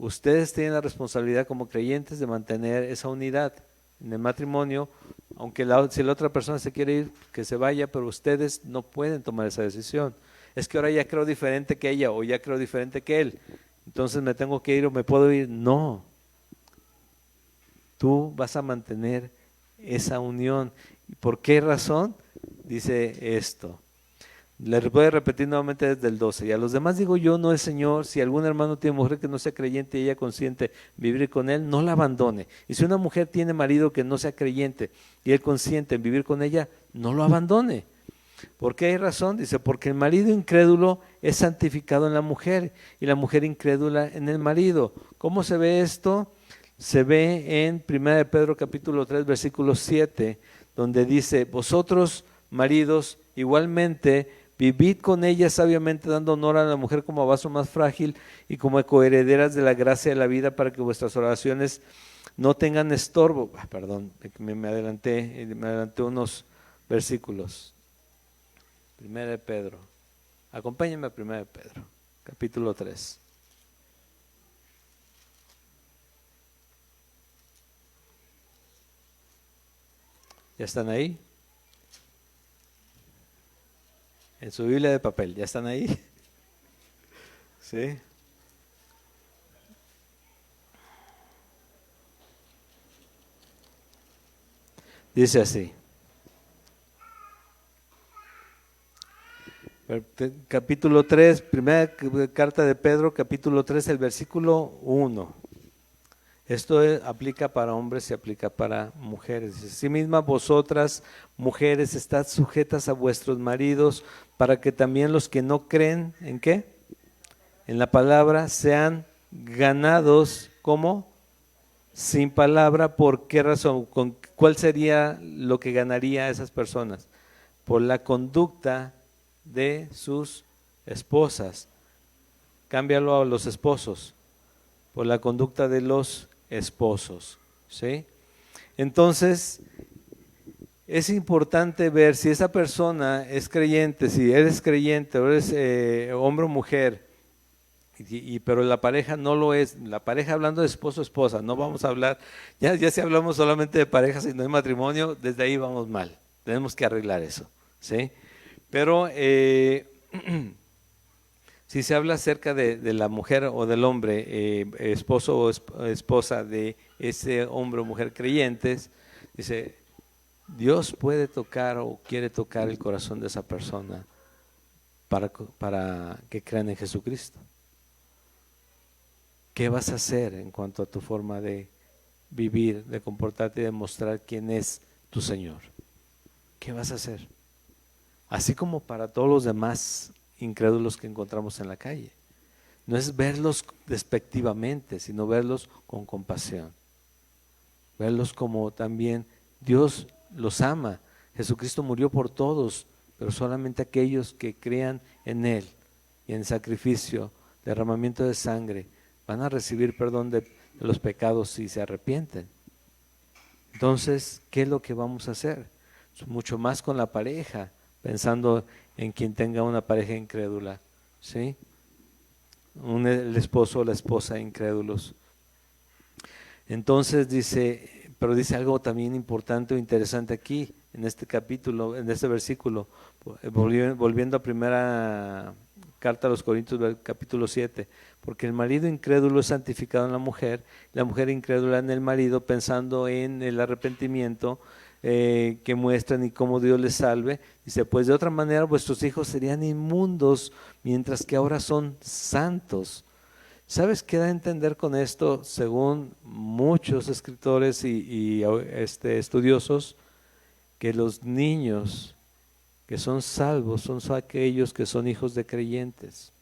Ustedes tienen la responsabilidad como creyentes de mantener esa unidad en el matrimonio, aunque si la otra persona se quiere ir, que se vaya, pero ustedes no pueden tomar esa decisión. Es que ahora ya creo diferente que ella o ya creo diferente que él, entonces me tengo que ir o me puedo ir. No, tú vas a mantener esa unión. ¿Por qué razón? Dice esto. Le voy a repetir nuevamente desde el 12. Y a los demás digo yo, no el Señor, si algún hermano tiene mujer que no sea creyente y ella consiente vivir con él, no la abandone. Y si una mujer tiene marido que no sea creyente y él consiente en vivir con ella, no lo abandone. ¿Por qué hay razón? Dice, porque el marido incrédulo es santificado en la mujer y la mujer incrédula en el marido. ¿Cómo se ve esto? Se ve en 1 Pedro capítulo 3 versículo 7, donde dice, vosotros maridos igualmente vivid con ella sabiamente, dando honor a la mujer como a vaso más frágil y como coherederas de la gracia de la vida, para que vuestras oraciones no tengan estorbo. Perdón, me adelanté unos versículos. 1 Pedro, acompáñenme a 1 Pedro, capítulo 3. ¿Ya están ahí? En su Biblia de papel, ¿ya están ahí? ¿Sí? Dice así. Capítulo 3, primera carta de Pedro, capítulo 3, el versículo 1. Esto aplica para hombres y aplica para mujeres. Dice, asimismo vosotras, mujeres, estad sujetas a vuestros maridos, para que también los que no creen, ¿en qué? En la palabra, sean ganados, ¿cómo? Sin palabra. ¿Por qué razón? ¿Cuál sería lo que ganaría a esas personas? Por la conducta de sus esposas. Cámbialo a los esposos. Por la conducta de los esposos, ¿sí? Entonces, es importante ver si esa persona es creyente, si eres creyente o eres hombre o mujer, pero la pareja no lo es. La pareja, hablando de esposo o esposa, no vamos a hablar, ya si hablamos solamente de parejas y no de matrimonio, desde ahí vamos mal, tenemos que arreglar eso, ¿sí? Pero si se habla acerca de la mujer o del hombre, esposo o esposa de ese hombre o mujer creyentes, dice, Dios puede tocar o quiere tocar el corazón de esa persona para que crean en Jesucristo. ¿Qué vas a hacer en cuanto a tu forma de vivir, de comportarte y de mostrar quién es tu Señor? ¿Qué vas a hacer? Así como para todos los demás incrédulos que encontramos en la calle. No es verlos despectivamente, sino verlos con compasión. Verlos como también Dios los ama. Jesucristo murió por todos, pero solamente aquellos que crean en Él y en sacrificio, derramamiento de sangre, van a recibir perdón de los pecados si se arrepienten. Entonces, ¿qué es lo que vamos a hacer? Mucho más con la pareja, pensando en quien tenga una pareja incrédula, ¿sí? El esposo o la esposa incrédulos. Entonces dice, pero dice algo también importante o interesante aquí, en este capítulo, en este versículo, volviendo a primera carta a los Corintios, capítulo 7, porque el marido incrédulo es santificado en la mujer incrédula en el marido, pensando en el arrepentimiento que muestran y cómo Dios les salve. Dice, pues de otra manera vuestros hijos serían inmundos, mientras que ahora son santos. ¿Sabes qué da a entender con esto? Según muchos escritores y estudiosos, que los niños que son salvos son aquellos que son hijos de creyentes.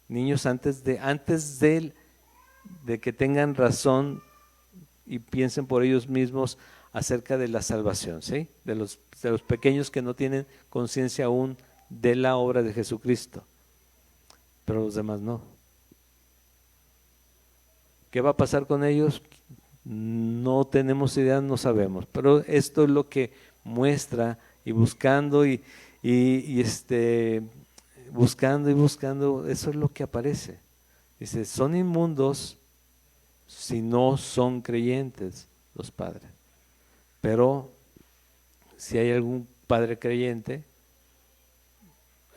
Niños antes de que tengan razón y piensen por ellos mismos acerca de la salvación, ¿sí? De los pequeños que no tienen conciencia aún de la obra de Jesucristo, pero los demás no. ¿Qué va a pasar con ellos? No tenemos idea, no sabemos, pero esto es lo que muestra, y buscando buscando, eso es lo que aparece. Dice, son inmundos si no son creyentes los padres, pero si hay algún padre creyente,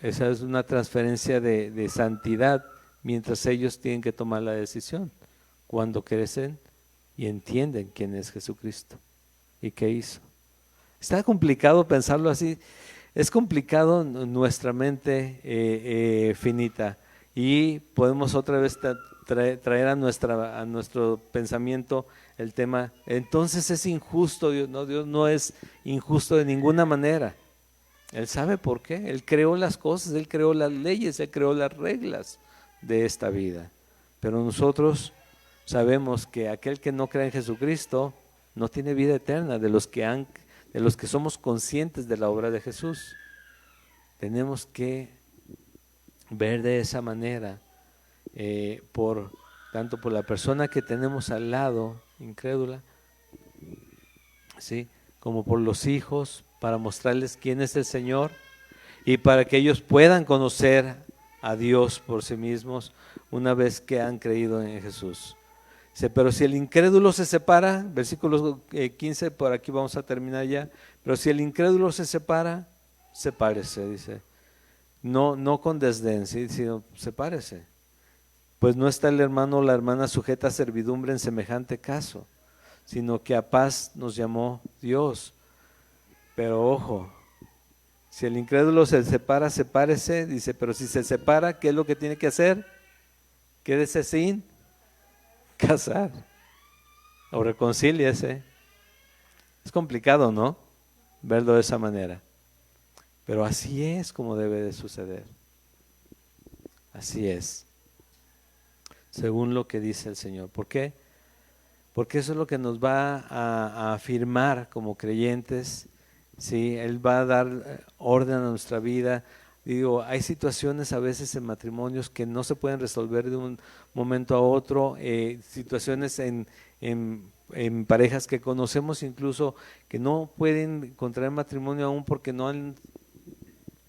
esa es una transferencia de santidad, mientras ellos tienen que tomar la decisión cuando crecen y entienden quién es Jesucristo y qué hizo. Está complicado pensarlo así, es complicado nuestra mente finita, y podemos otra vez traer a nuestro pensamiento el tema, entonces es injusto. Dios no es injusto de ninguna manera. Él sabe por qué, Él creó las cosas, Él creó las leyes, Él creó las reglas de esta vida, pero nosotros sabemos que aquel que no cree en Jesucristo no tiene vida eterna. De los que somos conscientes de la obra de Jesús, tenemos que ver de esa manera, tanto por la persona que tenemos al lado incrédula, ¿sí?, como por los hijos, para mostrarles quién es el Señor y para que ellos puedan conocer a Dios por sí mismos una vez que han creído en Jesús. Pero si el incrédulo se separa, versículo 15, por aquí vamos a terminar ya, pero si el incrédulo se separa, sepárese, dice, no con desdén, ¿sí?, sino sepárese, pues no está el hermano o la hermana sujeta a servidumbre en semejante caso, sino que a paz nos llamó Dios. Pero ojo, Si el incrédulo se separa, sepárese, dice, pero si se separa, ¿qué es lo que tiene que hacer? Quédese sin casar o reconcíliese. Es complicado, ¿no? Verlo de esa manera. Pero así es como debe de suceder. Así es. Según lo que dice el Señor. ¿Por qué? Porque eso es lo que nos va a afirmar como creyentes. ¿Sí? Él va a dar orden a nuestra vida. Digo, hay situaciones a veces en matrimonios que no se pueden resolver de un momento a otro, situaciones en parejas que conocemos incluso que no pueden contraer matrimonio aún porque no han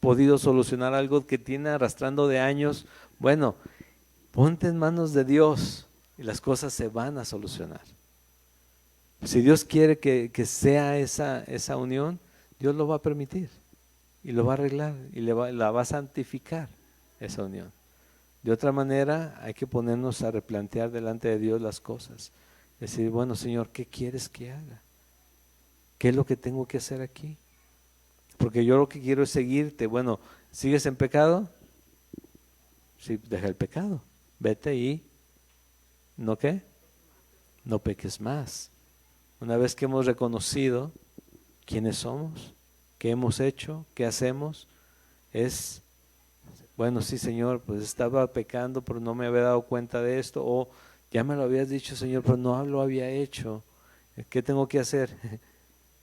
podido solucionar algo que tiene arrastrando de años. Bueno, ponte en manos de Dios y las cosas se van a solucionar. Si Dios quiere que sea esa unión, Dios lo va a permitir y lo va a arreglar y la va a santificar esa unión. De otra manera hay que ponernos a replantear delante de Dios las cosas. Decir, bueno Señor, ¿qué quieres que haga? ¿Qué es lo que tengo que hacer aquí? Porque yo lo que quiero es seguirte. Bueno, ¿sigues en pecado? Sí, deja el pecado. Vete y ¿no qué? No peques más. Una vez que hemos reconocido quiénes somos, qué hemos hecho, qué hacemos, es, bueno, sí Señor, pues estaba pecando, pero no me había dado cuenta de esto, o ya me lo habías dicho Señor, pero no lo había hecho. ¿Qué tengo que hacer?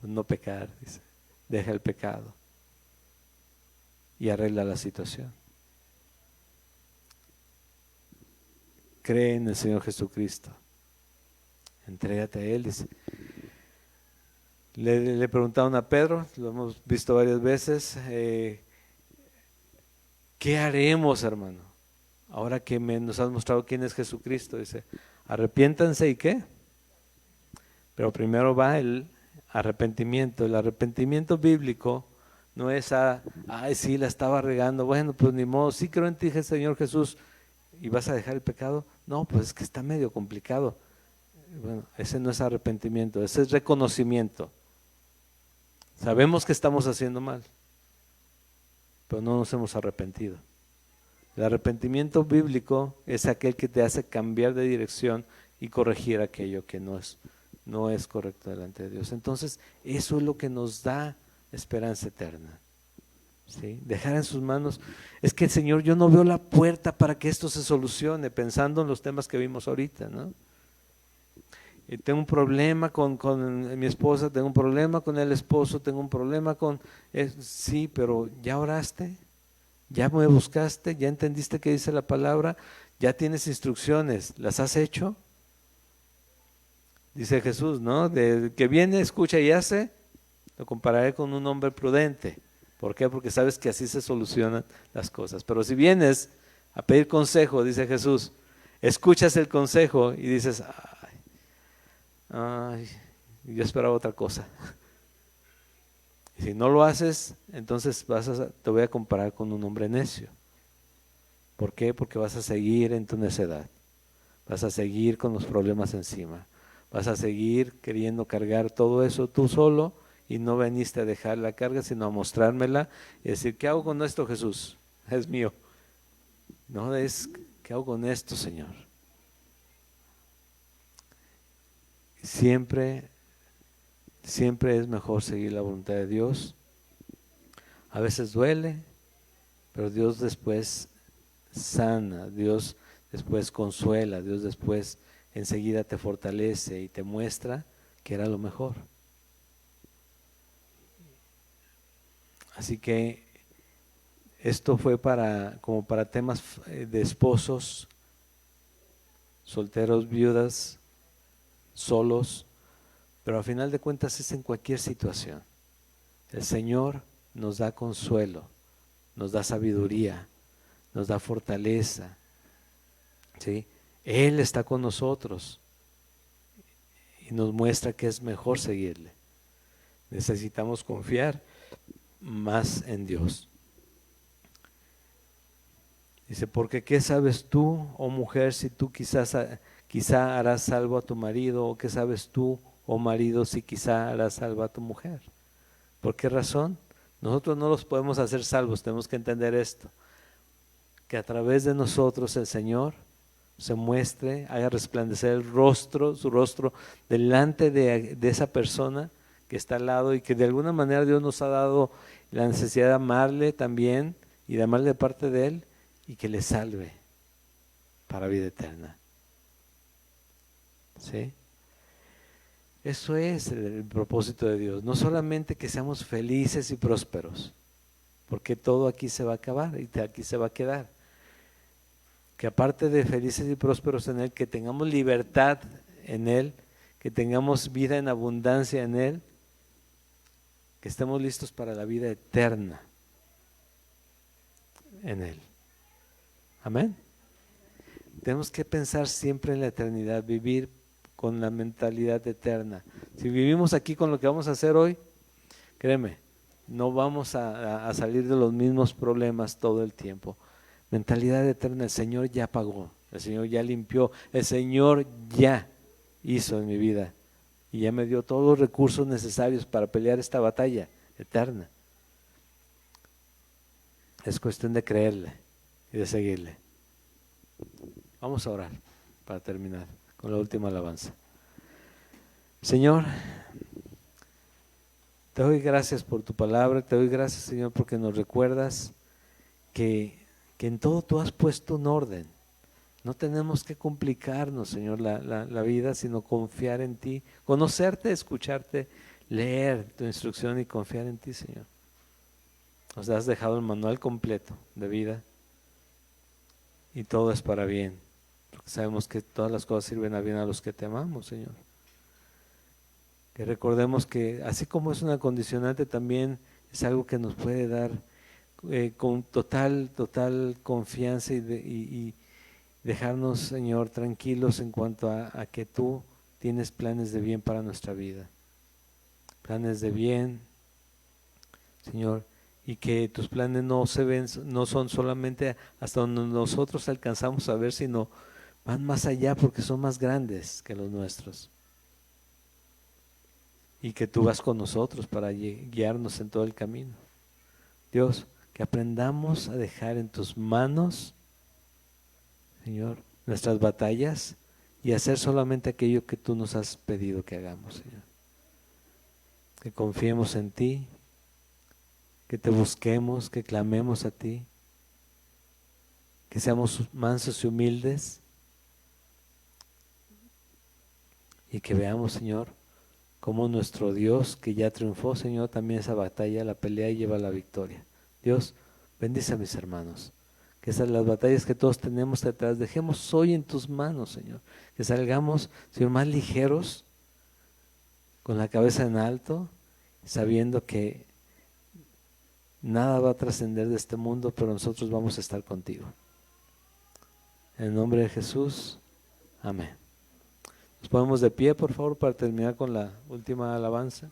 Pues no pecar, dice. Deja el pecado y arregla la situación. Cree en el Señor Jesucristo. Entrégate a Él, dice. Le preguntaron a Pedro, lo hemos visto varias veces, ¿qué haremos, hermano? Ahora que nos has mostrado quién es Jesucristo, dice, arrepiéntanse y ¿qué? Pero primero va el arrepentimiento. El arrepentimiento bíblico no es ay sí, la estaba regando, bueno, pues ni modo, sí creo en ti, Señor Jesús, y vas a dejar el pecado. No, pues es que está medio complicado. Bueno, ese no es arrepentimiento, ese es reconocimiento. Sabemos que estamos haciendo mal, pero no nos hemos arrepentido. El arrepentimiento bíblico es aquel que te hace cambiar de dirección y corregir aquello que no es correcto delante de Dios. Entonces, eso es lo que nos da esperanza eterna. ¿Sí? Dejar en sus manos. Es que Señor, yo no veo la puerta para que esto se solucione, pensando en los temas que vimos ahorita, ¿no? Tengo un problema con mi esposa, tengo un problema con el esposo, tengo un problema con... sí, pero ¿ya oraste? ¿Ya me buscaste? ¿Ya entendiste qué dice la palabra? ¿Ya tienes instrucciones? ¿Las has hecho? Dice Jesús, ¿no? De que viene, escucha y hace, lo compararé con un hombre prudente. ¿Por qué? Porque sabes que así se solucionan las cosas. Pero si vienes a pedir consejo, dice Jesús, escuchas el consejo y dices, ay, yo esperaba otra cosa. Y si no lo haces, entonces te voy a comparar con un hombre necio. ¿Por qué? Porque vas a seguir en tu necedad. Vas a seguir con los problemas encima. Vas a seguir queriendo cargar todo eso tú solo y no veniste a dejar la carga, sino a mostrármela y decir, ¿qué hago con esto, Jesús? Es mío. No es, ¿qué hago con esto, Señor? Siempre es mejor seguir la voluntad de Dios. A veces duele, pero Dios después sana, Dios después consuela, Dios después enseguida te fortalece y te muestra que era lo mejor. Así que esto fue como para temas de esposos, solteros, viudas, solos, pero al final de cuentas es en cualquier situación. El Señor nos da consuelo, nos da sabiduría, nos da fortaleza, ¿sí? Él está con nosotros y nos muestra que es mejor seguirle. Necesitamos confiar más en Dios. Dice, porque ¿qué sabes tú, oh mujer, si tú quizá harás salvo a tu marido? ¿O qué sabes tú, oh marido, si quizá harás salvo a tu mujer? ¿Por qué razón? Nosotros no los podemos hacer salvos, tenemos que entender esto, que a través de nosotros el Señor se muestre, haga resplandecer el rostro, su rostro delante de esa persona que está al lado, y que de alguna manera Dios nos ha dado la necesidad de amarle también y de amarle de parte de Él, y que le salve para vida eterna. ¿Sí? Eso es el propósito de Dios, no solamente que seamos felices y prósperos, porque todo aquí se va a acabar y aquí se va a quedar. Que aparte de felices y prósperos en Él, que tengamos libertad en Él, que tengamos vida en abundancia en Él, que estemos listos para la vida eterna en Él. Amén. Tenemos que pensar siempre en la eternidad, vivir con la mentalidad eterna. Si vivimos aquí con lo que vamos a hacer hoy, créeme, no vamos a salir de los mismos problemas todo el tiempo. Mentalidad eterna, el Señor ya pagó, el Señor ya limpió, el Señor ya hizo en mi vida y ya me dio todos los recursos necesarios para pelear esta batalla eterna. Es cuestión de creerle y de seguirle. Vamos a orar para terminar con la última alabanza. Señor, te doy gracias por tu palabra, te doy gracias, Señor, porque nos recuerdas que en todo tú has puesto un orden. No tenemos que complicarnos, Señor, la vida, sino confiar en ti, conocerte, escucharte, leer tu instrucción y confiar en ti, Señor. Nos has dejado el manual completo de vida y todo es para bien, porque sabemos que todas las cosas sirven a bien a los que te amamos, Señor. Que recordemos que así como es una condicionante, también es algo que nos puede dar con total confianza y dejarnos, Señor, tranquilos en cuanto a que tú tienes planes de bien para nuestra vida. Planes de bien, Señor, y que tus planes no se ven, no son solamente hasta donde nosotros alcanzamos a ver, sino van más allá porque son más grandes que los nuestros. Y que tú vas con nosotros para guiarnos en todo el camino. Dios, que aprendamos a dejar en tus manos, Señor, nuestras batallas y hacer solamente aquello que tú nos has pedido que hagamos, Señor. Que confiemos en ti, que te busquemos, que clamemos a ti, que seamos mansos y humildes y que veamos, Señor, cómo nuestro Dios, que ya triunfó, Señor, también esa batalla, la pelea y lleva la victoria. Dios, bendice a mis hermanos. Que esas las batallas que todos tenemos detrás, dejemos hoy en tus manos, Señor. Que salgamos, Señor, más ligeros, con la cabeza en alto, sabiendo que nada va a trascender de este mundo, pero nosotros vamos a estar contigo. En el nombre de Jesús, amén. Nos ponemos de pie, por favor, para terminar con la última alabanza.